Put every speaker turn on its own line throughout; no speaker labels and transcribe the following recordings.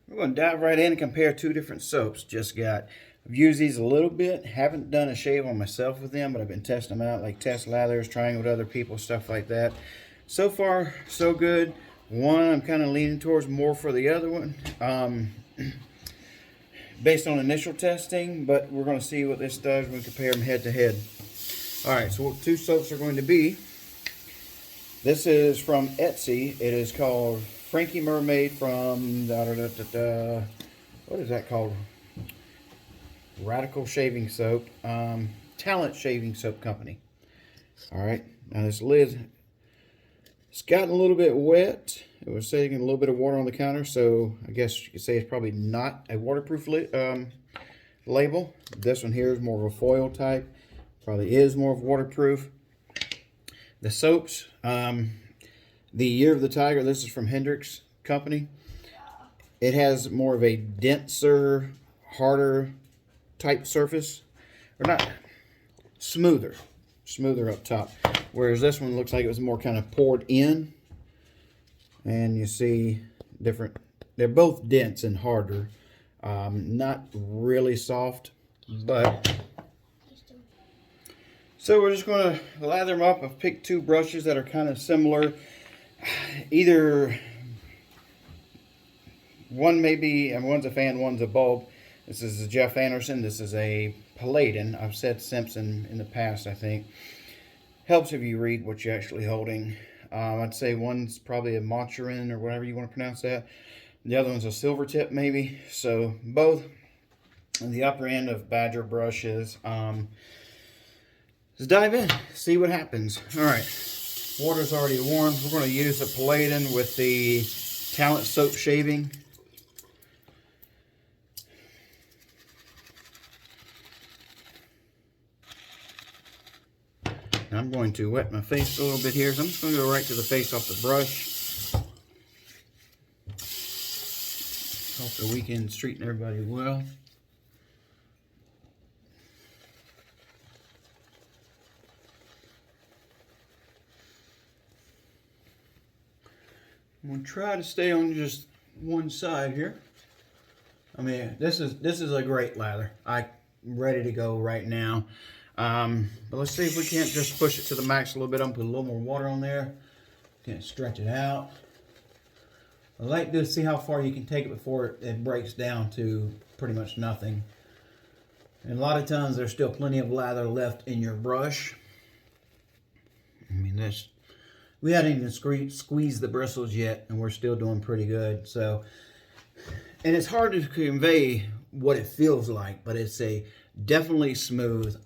We're going to dive right in and compare two different soaps. I've used these a little bit. Haven't done a shave on myself with them, but I've been testing them out, like test lathers, trying with other people, stuff like that. So far, so good. One I'm kind of leaning towards more for the other one, based on initial testing, but we're going to see what this does when we compare them head to head. All right, so what two soaps are going to be. This is from Etsy. It is called Frankie Mermaid from, what is that called? Radical Shaving Soap. Talent Shaving Soap Company. All right, now this lid, it's gotten a little bit wet. It was sitting a little bit of water on the counter, so I guess you could say it's probably not a waterproof label. This one here is more of a foil type. Probably is more of waterproof. The soaps, the Year of the Tiger, this is from Hendrix company. It has more of a denser, harder type surface. Or not, smoother up top. Whereas this one looks like it was more kind of poured in. And you see different, they're both dense and harder. Not really soft, but... So we're just going to lather them up. I've picked two brushes that are kind of similar. Either one maybe, and one's a fan, one's a bulb. This is a Jeff Anderson. This is a Palladian. I've said Simpson in the past, I think. Helps if you read what you're actually holding. I'd say one's probably a Monturin or whatever you want to pronounce that. The other one's a silver tip maybe. So both on the upper end of Badger brushes. Let's dive in, see what happens. All right, water's already warm. We're going to use the Palladian with the Talent Soap Shaving. I'm going to wet my face a little bit here, so I'm just going to go right to the face off the brush. Hope the weekend's treating everybody well. I'm going to try to stay on just one side here. I mean, this is a great lather. I'm ready to go right now. But let's see if we can't just push it to the max a little bit. I'm going to put a little more water on there. Can't stretch it out. I like to see how far you can take it before it breaks down to pretty much nothing. And a lot of times there's still plenty of lather left in your brush. I mean, we hadn't even squeezed the bristles yet, and we're still doing pretty good. So, and it's hard to convey what it feels like, but it's definitely smooth.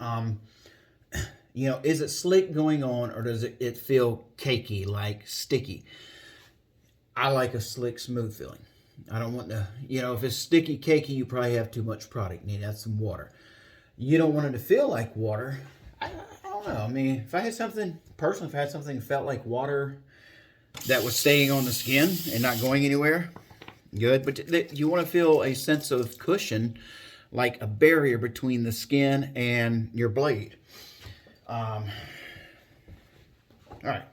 You know, is it slick going on, or does it feel cakey, like sticky? I like a slick, smooth feeling. I don't want to, you know, if it's sticky, cakey, you probably have too much product. You need to add some water. You don't want it to feel like water. I don't know. I mean, if I had something that felt like water that was staying on the skin and not going anywhere, good. But you want to feel a sense of cushion, like a barrier between the skin and your blade. All right.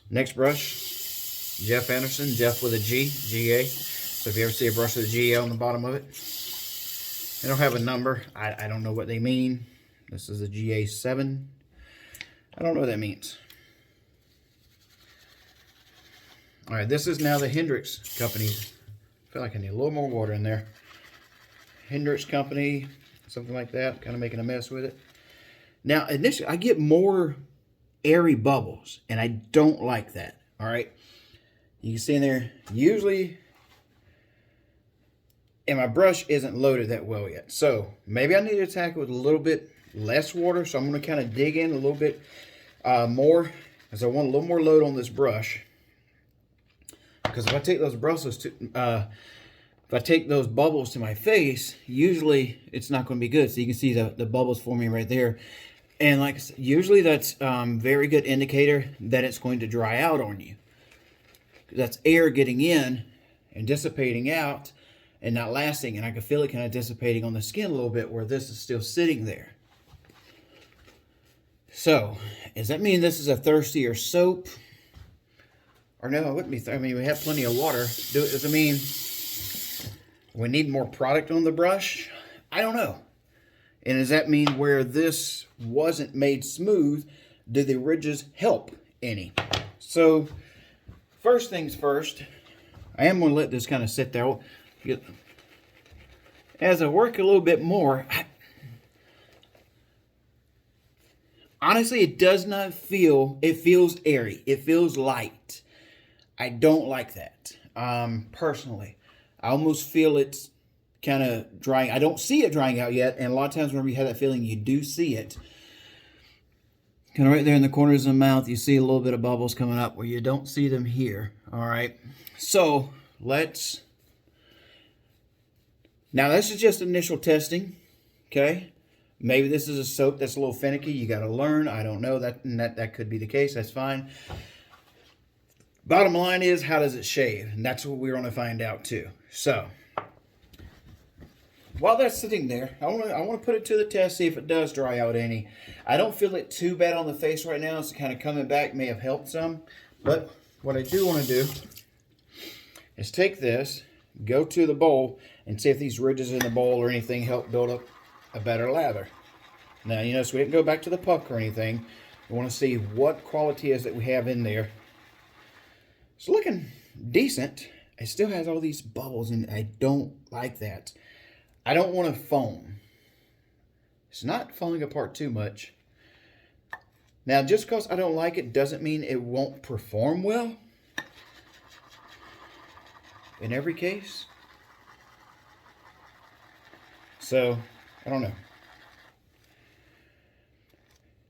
Next brush, Jeff Anderson. Jeff with a G, G-A. So if you ever see a brush with a G-A on the bottom of it, they don't have a number. I don't know what they mean. This is a GA7. I don't know what that means. All right, this is now the Hendrix company. I feel like I need a little more water in there. Hendrix company, something like that. Kind of making a mess with it. Now, initially, I get more airy bubbles, and I don't like that. All right, you can see in there, usually, and my brush isn't loaded that well yet. So maybe I need to attack it with a little bit less water. So I'm going to kind of dig in a little bit more, because I want a little more load on this brush. Because if I take those brushes to, if I take those bubbles to my face, usually it's not going to be good. So you can see the bubbles forming right there. And like I said, usually that's very good indicator that it's going to dry out on you. That's air getting in and dissipating out and not lasting. And I can feel it kind of dissipating on the skin a little bit where this is still sitting there. So, does that mean this is a thirstier soap? Or no, it wouldn't be. I mean, we have plenty of water. Does it mean We need more product on the brush? I don't know. And does that mean where this wasn't made smooth, do the ridges help any? So, first things first, I am going to let this kind of sit there. As I work a little bit more, honestly, it does not feel, it feels airy. It feels light. I don't like that, personally. I almost feel it's kind of drying. I don't see it drying out yet, and a lot of times whenever you have that feeling, you do see it. Kind of right there in the corners of the mouth, you see a little bit of bubbles coming up where you don't see them here, all right? So, now this is just initial testing, okay? Maybe this is a soap that's a little finicky. You got to learn. I don't know. That could be the case. That's fine. Bottom line is, how does it shave? And that's what we're going to find out too. So, while that's sitting there, I want to put it to the test, see if it does dry out any. I don't feel it too bad on the face right now. It's kind of coming back, may have helped some. But what I do want to do is take this, go to the bowl, and see if these ridges in the bowl or anything help build up a better lather. Now, you notice we didn't go back to the puck or anything. We want to see what quality is that we have in there. It's looking decent. It still has all these bubbles, and I don't like that. I don't want to foam. It's not falling apart too much. Now, just because I don't like it doesn't mean it won't perform well. In every case. So, I don't know.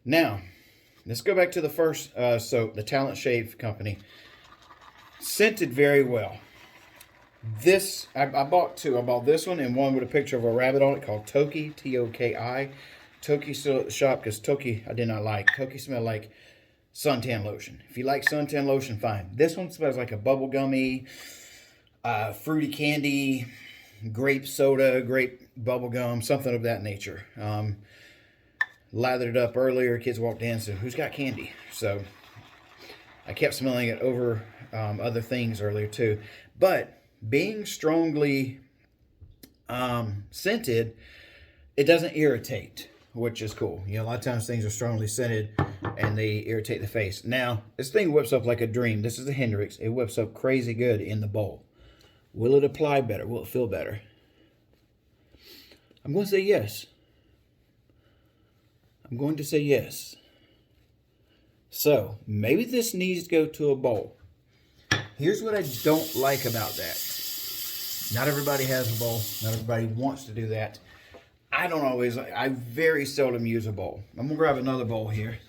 Now, let's go back to the first soap, the Talent Shave Company. Scented very well. This, I bought two. I bought this one and one with a picture of a rabbit on it called Toki, T-O-K-I. Toki shop, because Toki I did not like. Toki smelled like suntan lotion. If you like suntan lotion, fine. This one smells like a bubblegummy, fruity candy, grape soda, grape bubblegum, something of that nature. Lathered it up earlier. Kids walked in, so who's got candy? So I kept smelling it over other things earlier too. But being strongly scented, it doesn't irritate, which is cool. You know, a lot of times things are strongly scented and they irritate the face. Now, this thing whips up like a dream. This is the Hendrix. It whips up crazy good in the bowl. Will it apply better? Will it feel better? I'm going to say yes. I'm going to say yes. So, maybe this needs to go to a bowl. Here's what I don't like about that. Not everybody has a bowl. Not everybody wants to do that. I very seldom use a bowl. I'm going to grab another bowl here.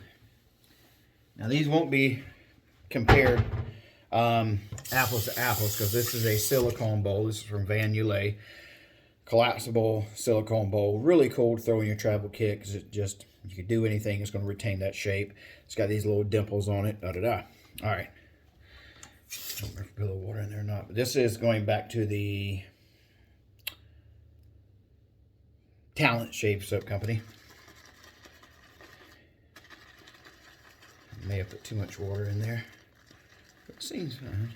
Now, these won't be compared apples to apples, because this is a silicone bowl. This is from Van Ulay. Collapsible silicone bowl. Really cool to throw in your travel kit, because it just, you can do anything. It's going to retain that shape. It's got these little dimples on it. Da-da-da. All right. I don't remember if I put a little water in there or not. But this is going back to the Talent Shave Soap Company. May have put too much water in there. But it seems fine.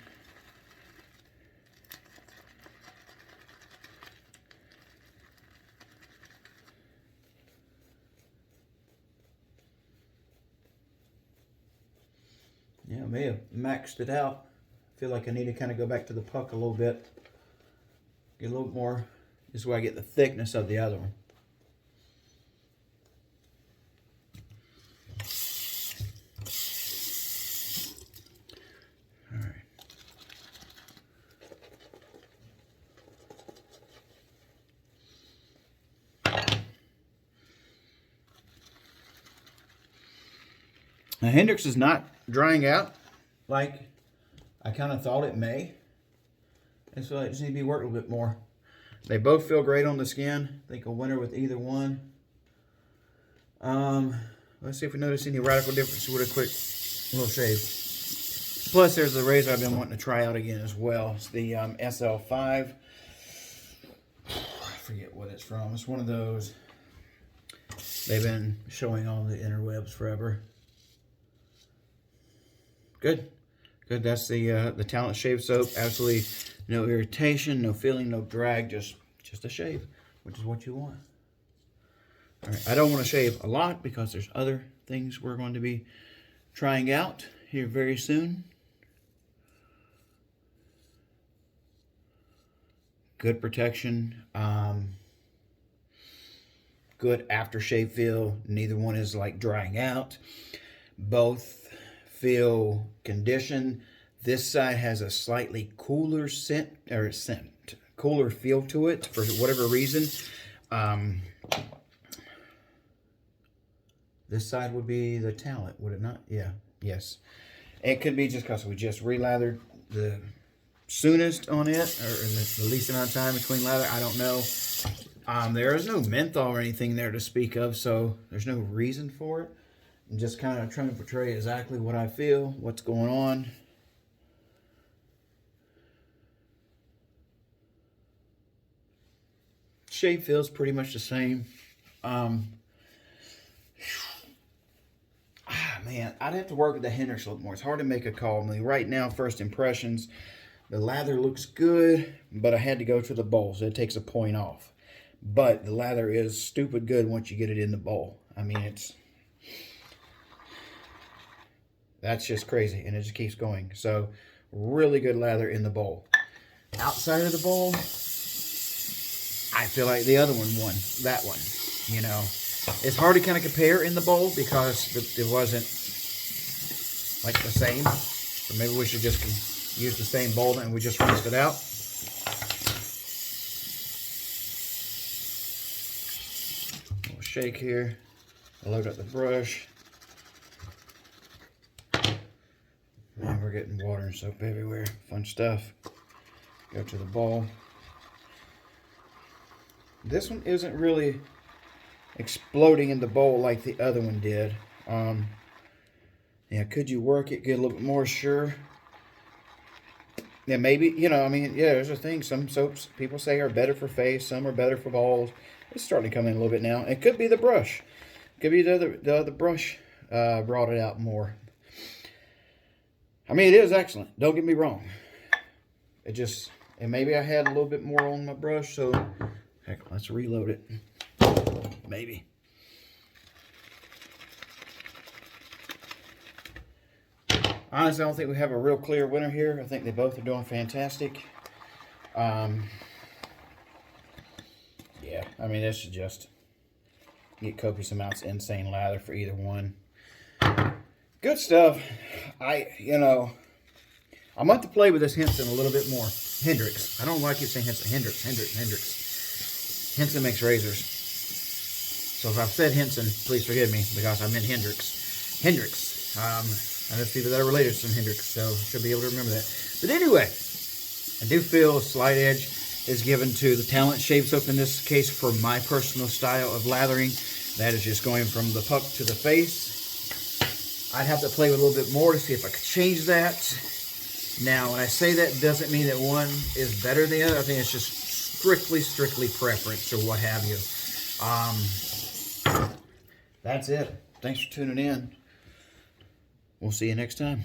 Yeah, I may have maxed it out. I feel like I need to kind of go back to the puck a little bit. Get a little more. This is where I get the thickness of the other one. All right. Now, Hendrix is not drying out like I kind of thought it may. And so I just need to be worked a little bit more. They both feel great on the skin. I think a winner with either one. Let's see if we notice any radical difference with a quick little shave. Plus, there's the razor I've been wanting to try out again as well. It's the SL5. I forget what it's from. It's one of those. They've been showing on the interwebs forever. Good. Good. That's the Talent Shave Soap. Absolutely No irritation, no feeling, no drag, just a shave, which is what you want. All right, I don't want to shave a lot because there's other things we're going to be trying out here very soon. Good protection, good aftershave feel. Neither one is like drying out. Both feel conditioned. This side has a slightly cooler cooler feel to it for whatever reason. This side would be the talent, would it not? Yeah, yes. It could be just because we just re-lathered the soonest on it, or the least amount of time between lather. I don't know. There is no menthol or anything there to speak of, so there's no reason for it. I'm just kind of trying to portray exactly what I feel, what's going on. Shave feels pretty much the same. Man, I'd have to work with the Hendrix a little more. It's hard to make a call. I mean, right now, first impressions, the lather looks good, but I had to go to the bowl, so it takes a point off. But the lather is stupid good once you get it in the bowl. I mean, that's just crazy, and it just keeps going. So, really good lather in the bowl. Outside of the bowl, I feel like the other one won. That one, you know. It's hard to kind of compare in the bowl because it wasn't like the same. So maybe we should just use the same bowl and we just rinsed it out. A little shake here. I'll load up the brush. Man, we're getting water and soap everywhere. Fun stuff. Go to the bowl. This one isn't really exploding in the bowl like the other one did. Yeah, could you work it, get a little bit more? Sure. Yeah, maybe, you know, I mean, yeah, there's a thing. Some soaps people say are better for face, some are better for balls. It's starting to come in a little bit now. It could be the brush. It could be the other brush brought it out more. I mean, it is excellent. Don't get me wrong. And maybe I had a little bit more on my brush, so heck, let's reload it. Maybe. Honestly, I don't think we have a real clear winner here. I think they both are doing fantastic. Yeah, I mean, this should just get copious amounts of insane lather for either one. Good stuff. I'm going to have to play with this Henson a little bit more. Hendrix. I don't know why I keep saying Henson. Hendrix. Henson makes razors. So if I've said Henson, please forgive me because I meant Hendrix. Hendrix. I know people that are related to some Hendrix, so should be able to remember that. But anyway, I do feel a slight edge is given to the Talent Shave Soap in this case for my personal style of lathering. That is just going from the puck to the face. I'd have to play with a little bit more to see if I could change that. Now, when I say that, doesn't mean that one is better than the other. I think it's just strictly preference or what have you. That's it. Thanks for tuning in. We'll see you next time.